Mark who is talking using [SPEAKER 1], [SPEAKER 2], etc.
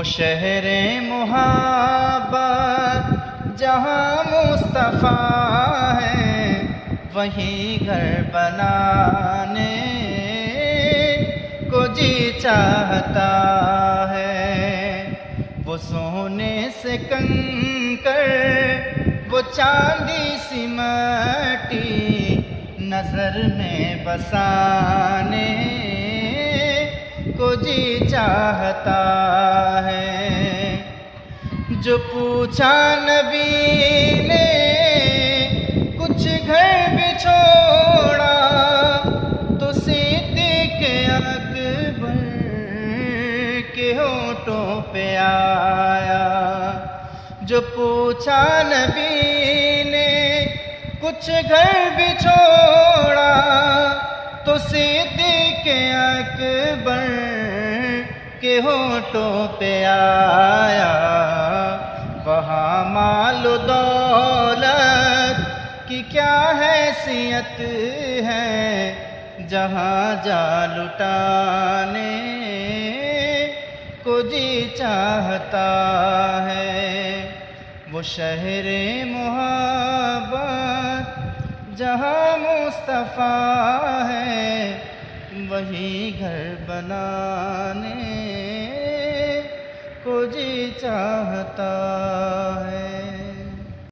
[SPEAKER 1] وہ شہر محبت جہاں مصطفیٰ ہے، وہیں گھر بنانے کو جی چاہتا ہے۔ وہ سونے سے کنکر، وہ چاندی سی مٹی نظر میں بسانے کو جی چاہتا ہے۔ جو پوچھا نبی نے کچھ گھر بھی چھوڑا، تو صدیق اکبر کے ہونٹوں پہ آیا۔ جو پوچھا نبی نے کچھ گھر بھی چھوڑا، تو صدیق اکبر کے ہونٹوں پہ آیا۔ وہاں مال و دولت کی کیا حیثیت ہے، جہاں جا لٹانے کو جی چاہتا ہے۔ وہ شہر محبت جہاں مصطفیٰ ہے، وہی گھر بنانے کو جی چاہتا ہے۔